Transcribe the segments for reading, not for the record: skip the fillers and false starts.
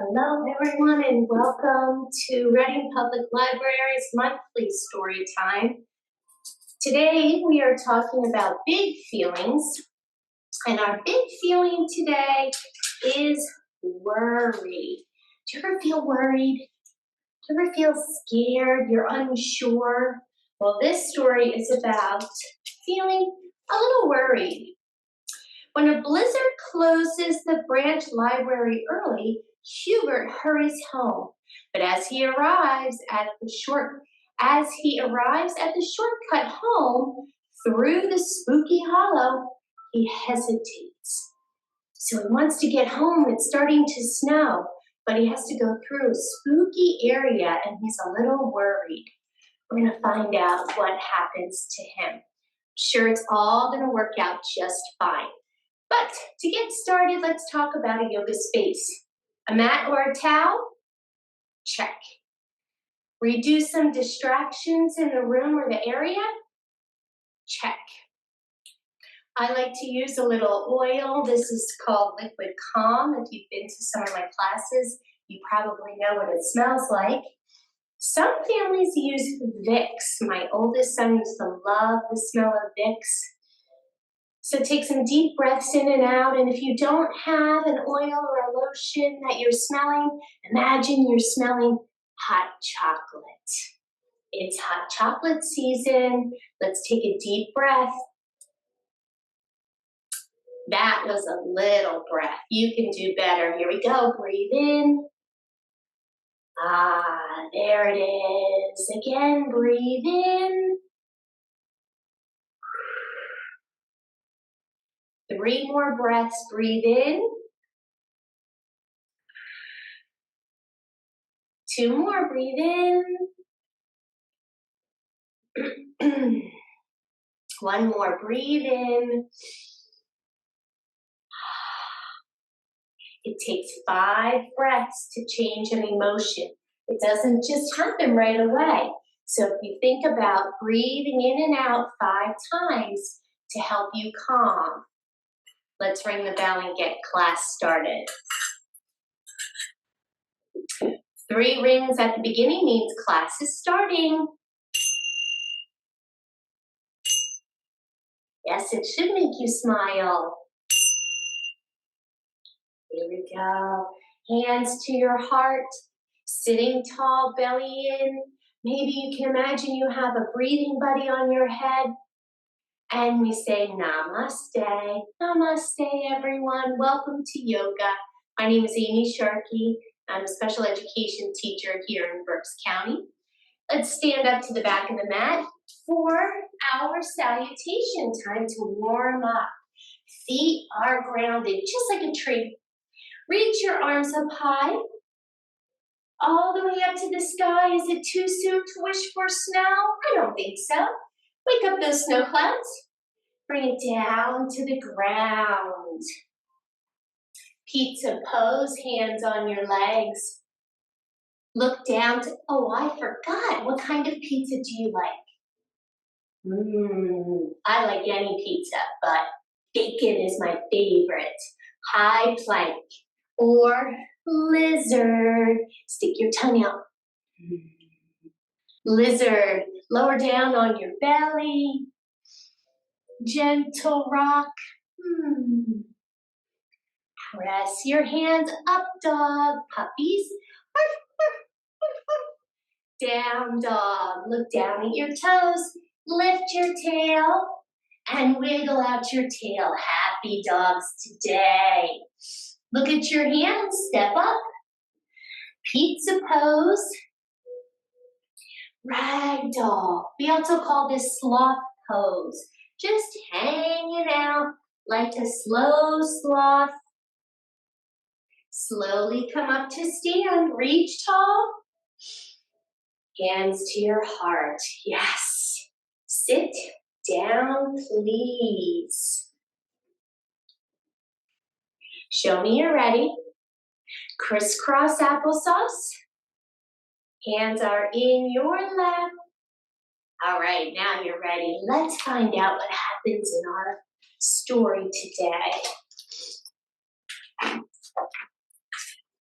Hello, everyone, and welcome to Reading Public Library's monthly story time. Today, we are talking about big feelings, and our big feeling today is worry. Do you ever feel worried? Do you ever feel scared? You're unsure? Well, this story is about feeling a little worried. When a blizzard closes the branch library early, Hubert hurries home. But as he arrives at the shortcut home through the spooky hollow, he hesitates. So he wants to get home. It's starting to snow, but he has to go through a spooky area, and he's a little worried. We're going to find out what happens to him. I'm sure it's all going to work out just fine. But to get started, let's talk about a yoga space. A mat or a towel? Check. Reduce some distractions in the room or the area? Check. I like to use a little oil. This is called Liquid Calm. If you've been to some of my classes, you probably know what it smells like. Some families use Vicks. My oldest son used to love the smell of Vicks. So take some deep breaths in and out, and if you don't have an oil or a lotion that you're smelling, imagine you're smelling hot chocolate. It's hot chocolate season. Let's take a deep breath. That was a little breath. You can do better. Here we go. Breathe in. Ah, there it is. Again, breathe in. 3 more breaths. Breathe in. 2 more. Breathe in. 1 more. Breathe in. It takes 5 breaths to change an emotion. It doesn't just happen right away. So if you think about breathing in and out 5 times to help you calm. Let's ring the bell and get class started. 3 rings at the beginning means class is starting. Yes, it should make you smile. Here we go. Hands to your heart, sitting tall, belly in. Maybe you can imagine you have a breathing buddy on your head. And we say namaste. Namaste, everyone. Welcome to yoga. My name is Amy Sharkey. I'm a special education teacher here in Berks County. Let's stand up to the back of the mat for our salutation. Time to warm up. Feet are grounded, just like a tree. Reach your arms up high, all the way up to the sky. Is it too soon to wish for snow? I don't think so. Wake up those snow clouds. Bring it down to the ground. Pizza pose, hands on your legs. Look down to, oh, I forgot. What kind of pizza do you like? I like any pizza, but bacon is my favorite. High plank. Or lizard. Stick your tongue out. Lizard. Lower down on your belly. Gentle rock. Press your hands up, dog. Puppies. Down, dog. Look down at your toes. Lift your tail. And wiggle out your tail. Happy dogs today. Look at your hands, step up, pizza pose, ragdoll. We also call this sloth pose, just hanging out like a slow sloth. Slowly come up to stand, reach tall, hands to your heart, yes. Sit down, please. Show me you're ready. Crisscross applesauce. Hands are in your lap. All right, now you're ready. Let's find out what happens in our story today.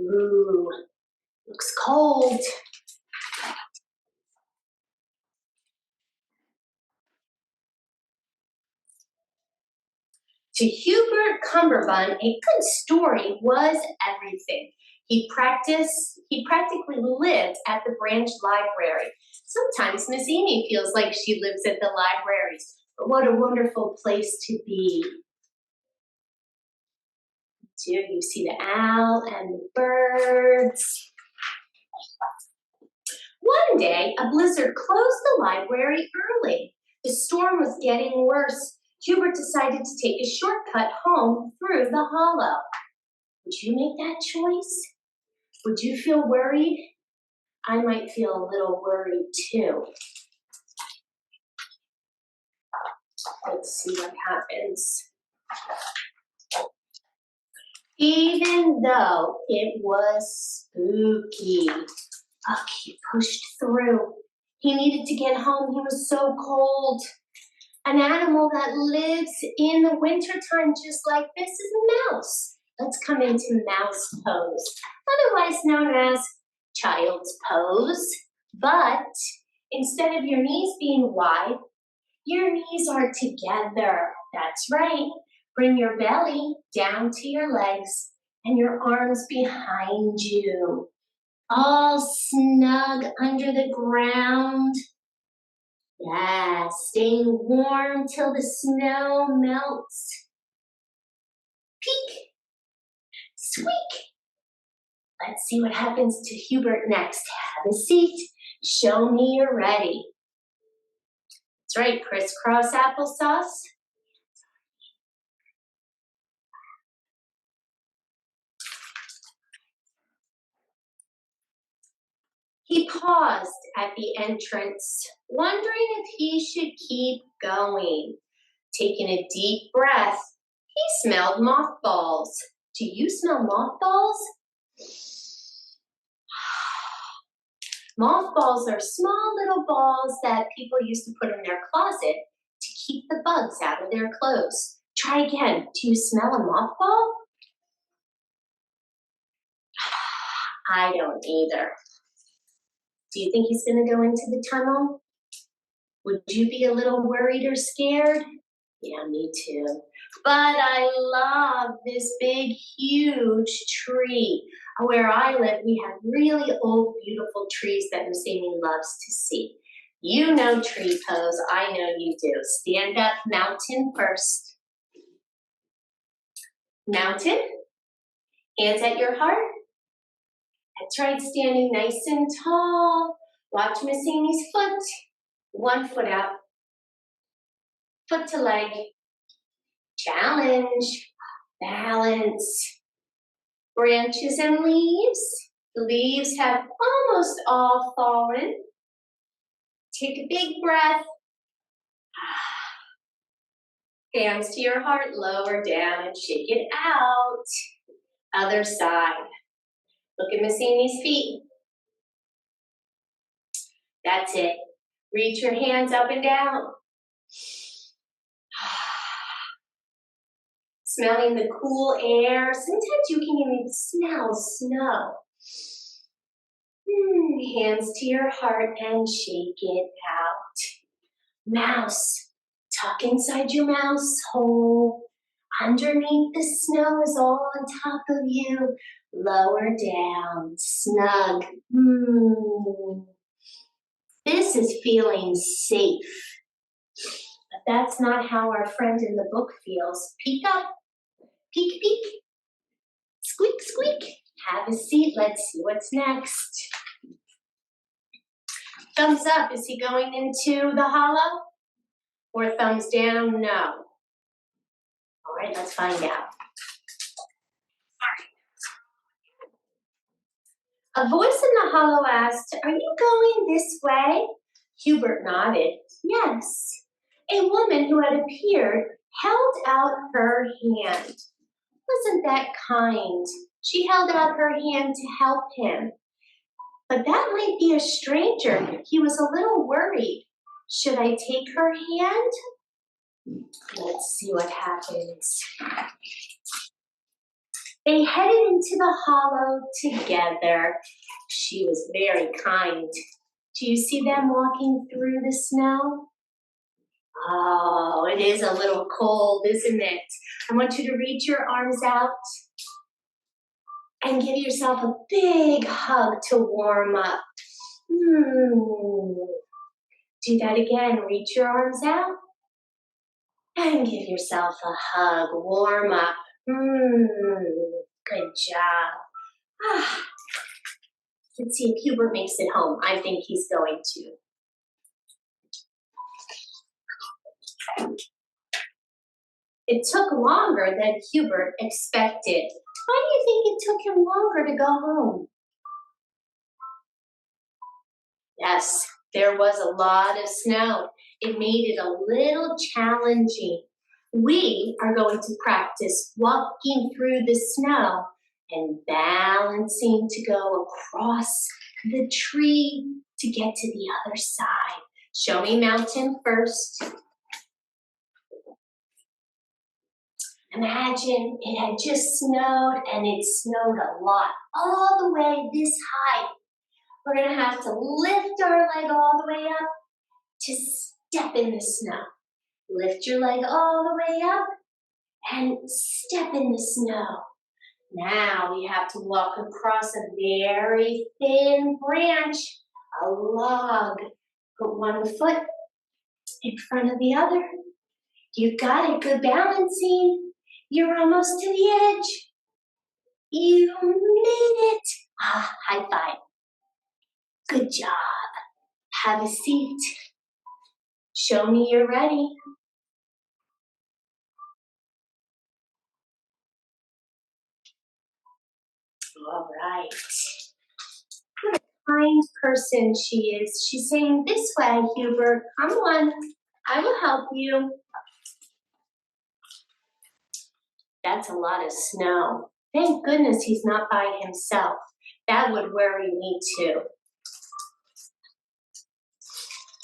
Ooh, cold. To Hubert Cumberbund, a good story was everything. He practically lived at the branch library. Sometimes Miss Amy feels like she lives at the library, but what a wonderful place to be. You see the owl and the birds. One day, a blizzard closed the library early. The storm was getting worse. Hubert decided to take a shortcut home through the hollow. Would you make that choice? Would you feel worried? I might feel a little worried too. Let's see what happens. Even though it was spooky, he pushed through. He needed to get home. He was so cold. An animal that lives in the wintertime just like this is a mouse. Let's come into mouse pose, otherwise known as child's pose. But instead of your knees being wide, your knees are together. That's right. Bring your belly down to your legs and your arms behind you. All snug under the ground. Yeah, staying warm till the snow melts. Peek, squeak. Let's see what happens to Hubert next. Have a seat. Show me you're ready. That's right, crisscross applesauce. He paused at the entrance, wondering if he should keep going. Taking a deep breath, he smelled mothballs. Do you smell mothballs? Mothballs are small little balls that people used to put in their closet to keep the bugs out of their clothes. Try again. Do you smell a mothball? I don't either. Do you think he's going to go into the tunnel? Would you be a little worried or scared? Yeah, me too. But I love this big, huge tree. Where I live, we have really old, beautiful trees that Miss Amy loves to see. You know tree pose. I know you do. Stand up, mountain first. Mountain. Hands at your heart. That's right, standing nice and tall. Watch Miss Amy's foot. One foot out. Foot to leg. Challenge. Balance. Branches and leaves. The leaves have almost all fallen. Take a big breath. Hands to your heart, lower down and shake it out. Other side. Look at Miss Amy's feet. That's it. Reach your hands up and down. Smelling the cool air. Sometimes you can even smell snow. Hands to your heart and shake it out. Mouse. Tuck inside your mouse hole. Underneath the snow is all on top of you. Lower down, snug. This is feeling safe. But that's not how our friend in the book feels. Peek up, peek, peek. Squeak, squeak. Have a seat. Let's see what's next. Thumbs up. Is he going into the hollow? Or thumbs down? No. All right, let's find out. A voice in the hollow asked, "Are you going this way?" Hubert nodded. Yes. A woman who had appeared held out her hand. Wasn't that kind? She held out her hand to help him. But that might be a stranger. He was a little worried. Should I take her hand? Let's see what happens. They headed into the hollow together. She was very kind. Do you see them walking through the snow? Oh, it is a little cold, isn't it? I want you to reach your arms out and give yourself a big hug to warm up. Do that again. Reach your arms out and give yourself a hug. Warm up. Good job. Let's see if Hubert makes it home. I think he's going to. It took longer than Hubert expected. Why do you think it took him longer to go home? Yes, there was a lot of snow. It made it a little challenging. We are going to practice walking through the snow and balancing to go across the tree to get to the other side. Show me mountain first. Imagine it had just snowed, and it snowed a lot, all the way this high. We're going to have to lift our leg all the way up to step in the snow. Lift your leg all the way up and step in the snow. Now we have to walk across a very thin branch, a log. Put one foot in front of the other. You got it, good balancing. You're almost to the edge. You made it. High five. Good job. Have a seat. Show me you're ready. All right. What a kind person she is. She's saying, this way, Hubert. Come on. I will help you. That's a lot of snow. Thank goodness he's not by himself. That would worry me too.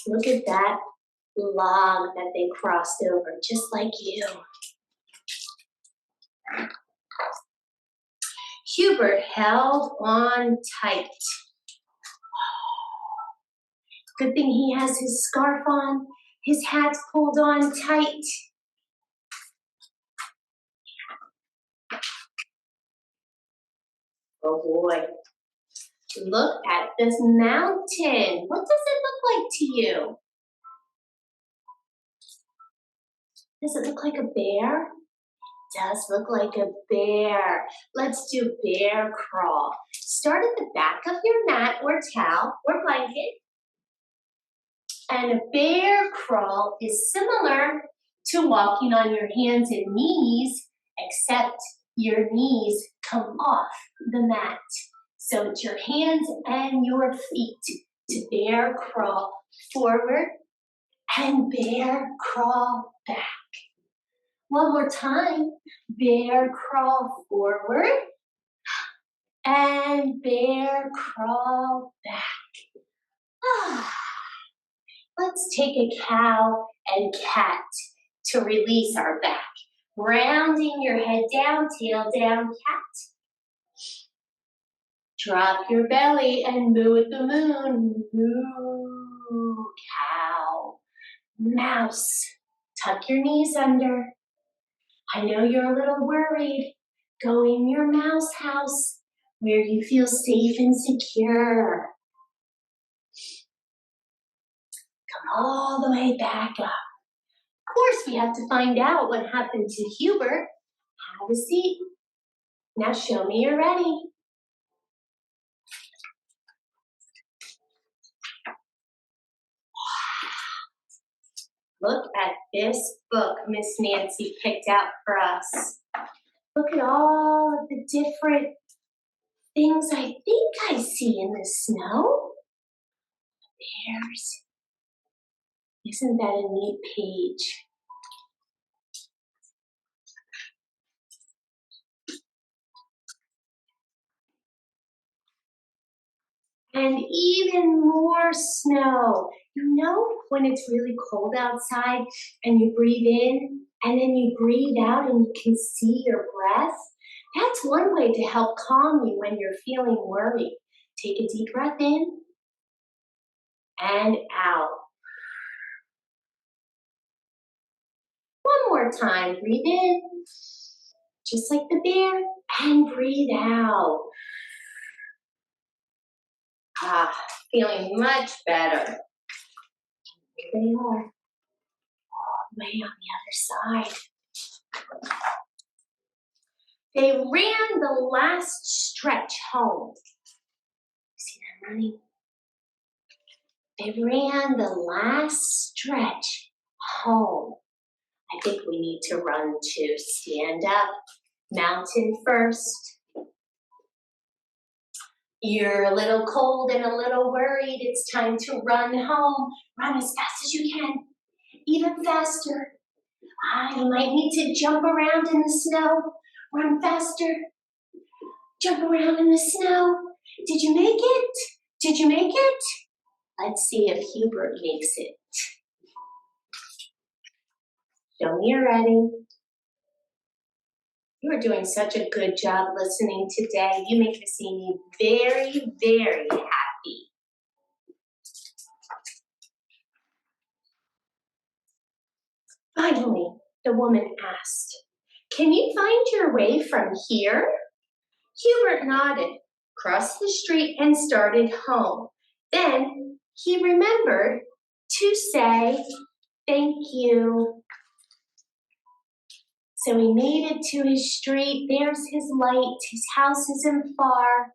Look at that log that they crossed over, just like you. Hubert held on tight. Good thing he has his scarf on, his hat's pulled on tight. Oh boy, look at this mountain. What does it look like to you? Does it look like a bear? It does look like a bear. Let's do bear crawl. Start at the back of your mat or towel or blanket. And a bear crawl is similar to walking on your hands and knees, except your knees come off the mat. So it's your hands and your feet to bear crawl forward and bear crawl back. One more time, bear crawl forward and bear crawl back. Let's take a cow and cat to release our back. Rounding your head down, tail down, cat. Drop your belly and moo at the moon. Moo, cow. Mouse, tuck your knees under. I know you're a little worried. Go in your mouse house where you feel safe and secure. Come all the way back up. Of course, we have to find out what happened to Hubert. Have a seat. Now show me you're ready. Look at this book Miss Nancy picked out for us. Look at all of the different things I think I see in the snow. Bears. Isn't that a neat page? And even more snow. You know when it's really cold outside and you breathe in and then you breathe out and you can see your breath? That's one way to help calm you when you're feeling worried. Take a deep breath in and out. One more time, breathe in, just like the bear, and breathe out. Feeling much better. Here they are, all the way on the other side. They ran the last stretch home. See them running? They ran the last stretch home. I think we need to run too. Stand up, mountain first. You're a little cold and a little worried. It's time to run home. Run as fast as you can, even faster. You might need to jump around in the snow. Run faster. Jump around in the snow. Did you make it? Did you make it? Let's see if Hubert makes it. Show me you're ready. You are doing such a good job listening today. You make me very, very happy. Finally, the woman asked, "Can you find your way from here?" Hubert nodded, crossed the street, and started home. Then he remembered to say, "Thank you." So he made it to his street. There's his light. His house isn't far.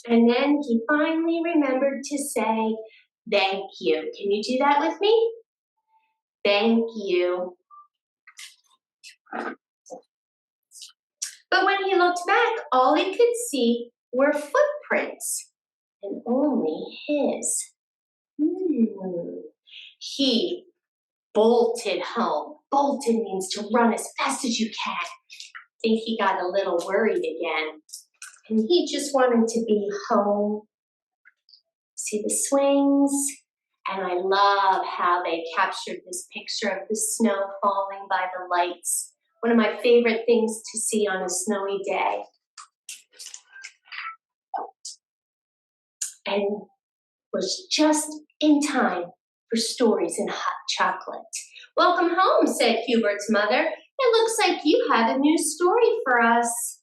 And then he finally remembered to say, "Thank you." Can you do that with me? Thank you. But when he looked back, all he could see were footprints, and only his. He bolted home. Bolted means to run as fast as you can. I think he got a little worried again, and he just wanted to be home. See the swings? And I love how they captured this picture of the snow falling by the lights. One of my favorite things to see on a snowy day. And was just in time for stories and hot chocolate. "Welcome home," said Hubert's mother. "It looks like you have a new story for us."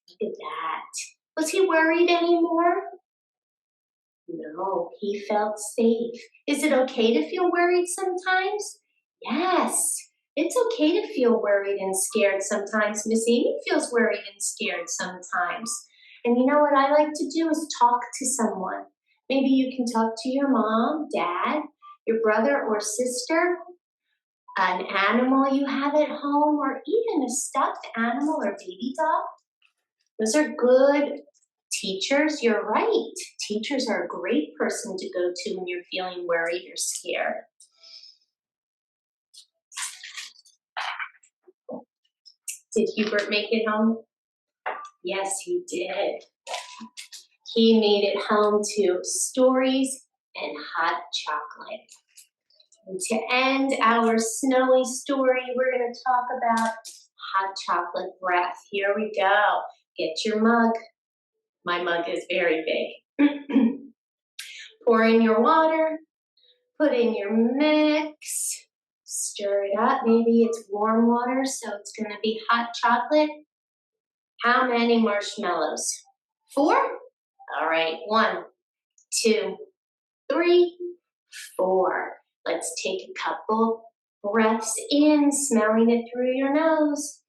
Look at that. Was he worried anymore? No, he felt safe. Is it okay to feel worried sometimes? Yes, it's okay to feel worried and scared sometimes. Miss Amy feels worried and scared sometimes. And you know what I like to do is talk to someone. Maybe you can talk to your mom, dad, your brother or sister, an animal you have at home, or even a stuffed animal or baby doll. Those are good teachers. You're right. Teachers are a great person to go to when you're feeling worried or scared. Did Hubert make it home? Yes, he did. He made it home to stories and hot chocolate. And to end our snowy story, we're going to talk about hot chocolate breath. Here we go. Get your mug. My mug is very big. Pour in your water. Put in your mix. Stir it up. Maybe it's warm water, so it's going to be hot chocolate. How many marshmallows? 4? All right. 1, 2, 3, 4. Let's take a couple breaths in, smelling it through your nose.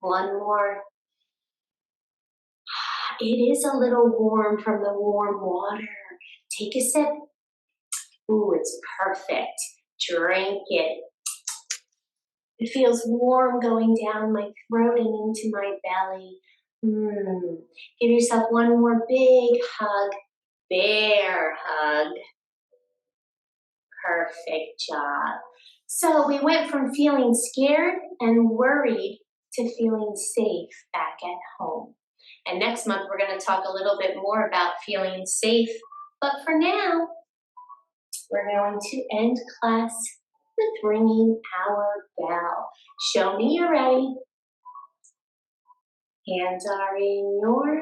One more. It is a little warm from the warm water. Take a sip. Ooh, it's perfect. Drink it. It feels warm going down my throat and into my belly. Give yourself one more big hug. Bear hug. Perfect job. So we went from feeling scared and worried to feeling safe back at home. And next month, we're going to talk a little bit more about feeling safe. But for now, we're going to end class with ringing our bell. Show me you're ready. Hands are in your.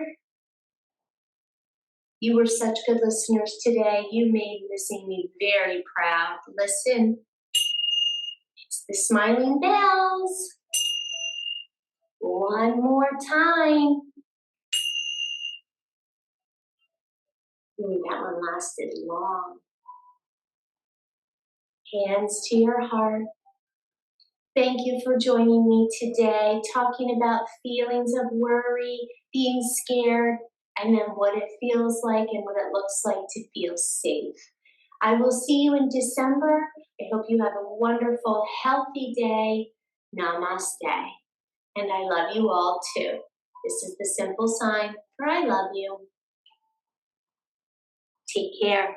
You were such good listeners today. You made missing me very proud. Listen, it's the smiling bells. One more time. Ooh, that one lasted long. Hands to your heart. Thank you for joining me today, talking about feelings of worry, being scared, and then what it feels like and what it looks like to feel safe. I will see you in December. I hope you have a wonderful, healthy day. Namaste. And I love you all too. This is the simple sign for I love you. Take care.